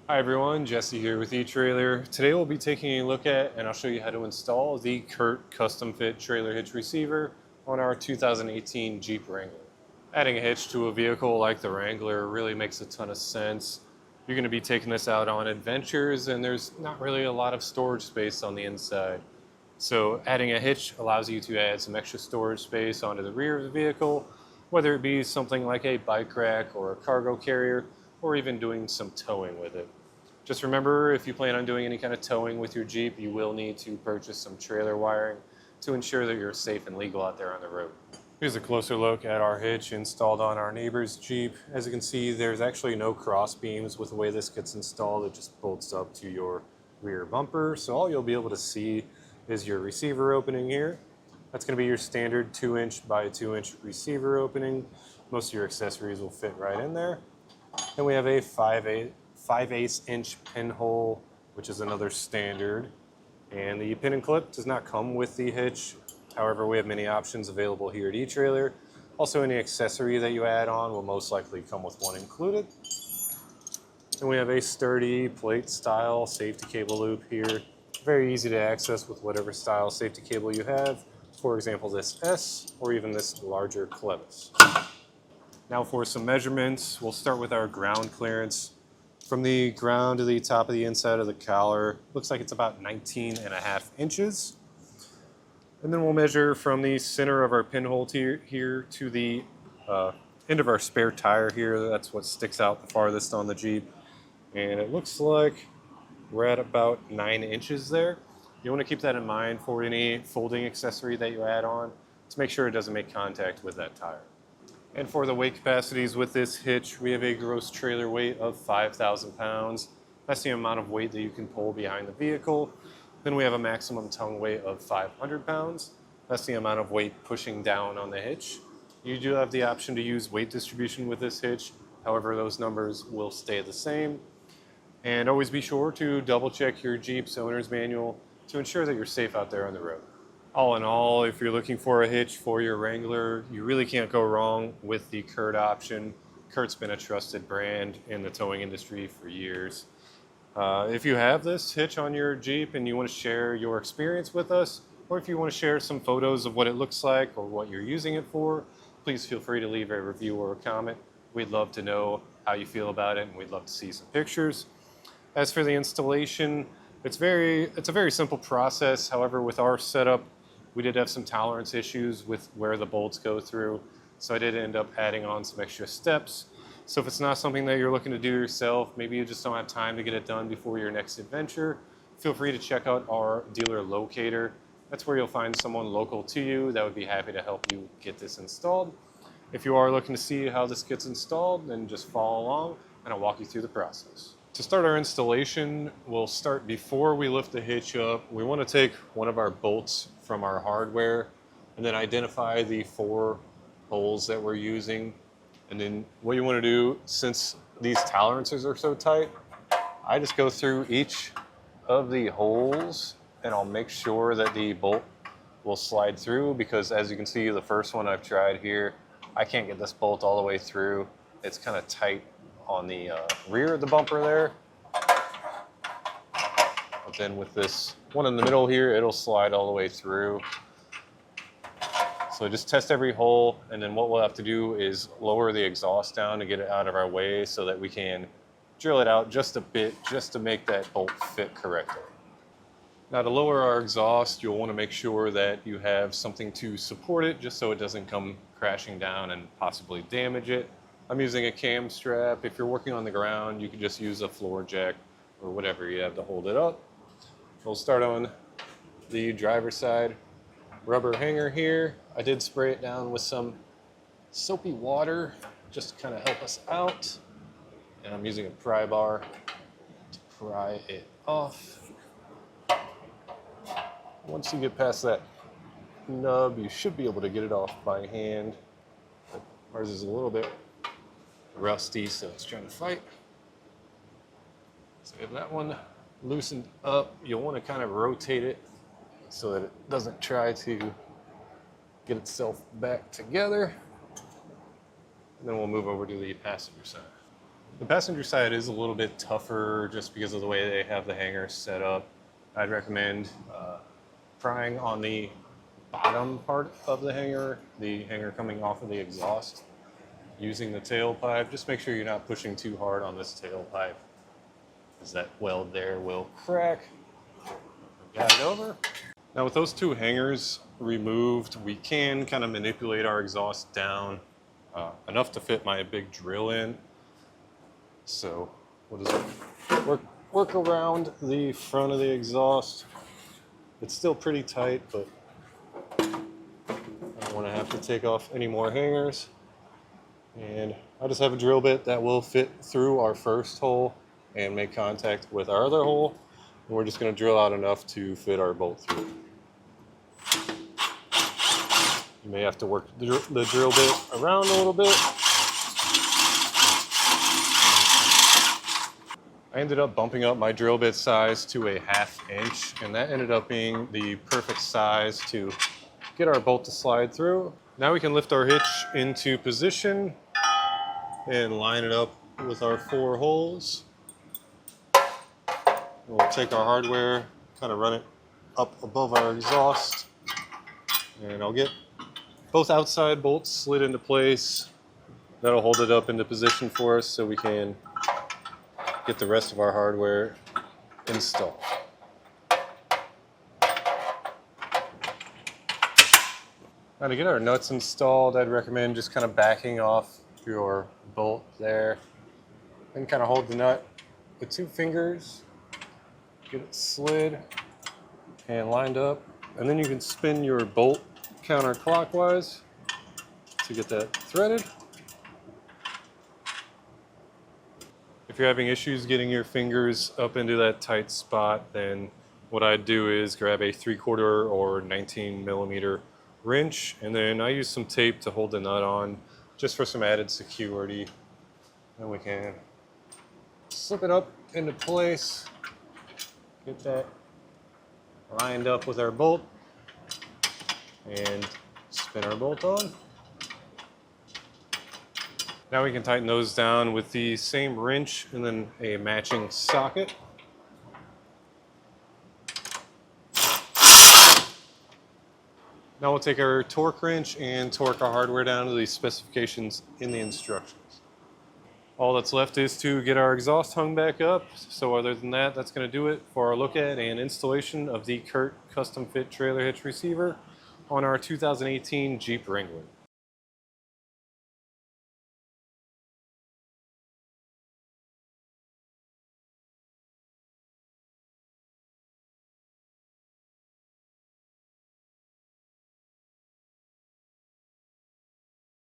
Hi everyone, Jesse here with Etrailer. Today we'll be taking a look at and I'll show you how to install the CURT Custom Fit Trailer Hitch Receiver on our 2018 Jeep Wrangler. Adding a hitch to a vehicle like the Wrangler really makes a ton of sense. You're going to be taking this out on adventures and there's not really a lot of storage space on the inside. So adding a hitch allows you to add some extra storage space onto the rear of the vehicle, whether it be something like a bike rack or a cargo carrier, or even doing some towing with it. Just remember, if you plan on doing any kind of towing with your Jeep, you will need to purchase some trailer wiring to ensure that you're safe and legal out there on the road. Here's a closer look at our hitch installed on our neighbor's Jeep. As you can see, there's actually no cross beams with the way this gets installed. It just bolts up to your rear bumper. So all you'll be able to see is your receiver opening here. That's going to be your standard 2-inch by 2-inch receiver opening. Most of your accessories will fit right in there. Then we have a 5/8 inch pinhole, which is another standard. And the pin and clip does not come with the hitch. However, we have many options available here at Etrailer. Also, any accessory that you add on will most likely come with one included. And we have a sturdy plate style safety cable loop here. Very easy to access with whatever style safety cable you have. For example, this S or even this larger clevis. Now for some measurements, we'll start with our ground clearance. From the ground to the top of the inside of the collar, looks like it's about 19.5 inches. And then we'll measure from the center of our pinhole here to the end of our spare tire here. That's what sticks out the farthest on the Jeep. And it looks like we're at about 9 inches there. You want to keep that in mind for any folding accessory that you add on to make sure it doesn't make contact with that tire. And for the weight capacities with this hitch, we have a gross trailer weight of 5,000 pounds. That's the amount of weight that you can pull behind the vehicle. Then we have a maximum tongue weight of 500 pounds. That's the amount of weight pushing down on the hitch. You do have the option to use weight distribution with this hitch. However, those numbers will stay the same. And always be sure to double check your Jeep's owner's manual to ensure that you're safe out there on the road. All in all, if you're looking for a hitch for your Wrangler, you really can't go wrong with the CURT option. CURT's been a trusted brand in the towing industry for years. If you have this hitch on your Jeep and you want to share your experience with us, or if you want to share some photos of what it looks like or what you're using it for, please feel free to leave a review or a comment. We'd love to know how you feel about it, and we'd love to see some pictures. As for the installation, it's a very simple process. However, with our setup, we did have some tolerance issues with where the bolts go through, so I did end up adding on some extra steps. So if it's not something that you're looking to do yourself, maybe you just don't have time to get it done before your next adventure, feel free to check out our dealer locator. That's where you'll find someone local to you that would be happy to help you get this installed. If you are looking to see how this gets installed, then just follow along and I'll walk you through the process. To start our installation, we'll start before we lift the hitch up. We want to take one of our bolts from our hardware and then identify the 4 holes that we're using. And then what you want to do, since these tolerances are so tight, I just go through each of the holes and I'll make sure that the bolt will slide through, because as you can see, the first one I've tried here, I can't get this bolt all the way through. It's kind of tight on the rear of the bumper there. But then with this one in the middle here, it'll slide all the way through. So just test every hole, and then what we'll have to do is lower the exhaust down to get it out of our way so that we can drill it out just a bit, just to make that bolt fit correctly. Now to lower our exhaust, you'll want to make sure that you have something to support it just so it doesn't come crashing down and possibly damage it. I'm using a cam strap. If you're working on the ground, you can just use a floor jack or whatever you have to hold it up. We'll start on the driver's side. Rubber hanger here. I did spray it down with some soapy water just to kind of help us out. And I'm using a pry bar to pry it off. Once you get past that nub, you should be able to get it off by hand. But ours is a little bit rusty, so it's trying to fight. So if that one loosened up, you'll want to kind of rotate it so that it doesn't try to get itself back together. And then we'll move over to the passenger side. The passenger side is a little bit tougher just because of the way they have the hanger set up. I'd recommend prying on the bottom part of the hanger coming off of the exhaust, using the tailpipe. Just make sure you're not pushing too hard on this tailpipe, because that weld there will crack. Got it over. Now with those two hangers removed, we can kind of manipulate our exhaust down enough to fit my big drill in. So we'll just work around the front of the exhaust. It's still pretty tight, but I don't want to have to take off any more hangers. And I just have a drill bit that will fit through our first hole and make contact with our other hole. And we're just going to drill out enough to fit our bolt through. You may have to work the drill bit around a little bit. I ended up bumping up my drill bit size to a 1/2 inch, and that ended up being the perfect size to get our bolt to slide through. Now we can lift our hitch into position and line it up with our 4 holes. We'll take our hardware, kind of run it up above our exhaust, and I'll get both outside bolts slid into place. That'll hold it up into position for us so we can get the rest of our hardware installed. Now to get our nuts installed, I'd recommend just kind of backing off your bolt there and kind of hold the nut with 2 fingers, get it slid and lined up, and then you can spin your bolt counterclockwise to get that threaded. If you're having issues getting your fingers up into that tight spot, then what I'd do is grab a 3/4 or 19 millimeter wrench, and then I use some tape to hold the nut on just for some added security. And we can slip it up into place, get that lined up with our bolt, and spin our bolt on. Now we can tighten those down with the same wrench and then a matching socket. Now we'll take our torque wrench and torque our hardware down to the specifications in the instructions. All that's left is to get our exhaust hung back up. So other than that, that's going to do it for our look at and installation of the CURT Custom Fit Trailer Hitch Receiver on our 2018 Jeep Wrangler.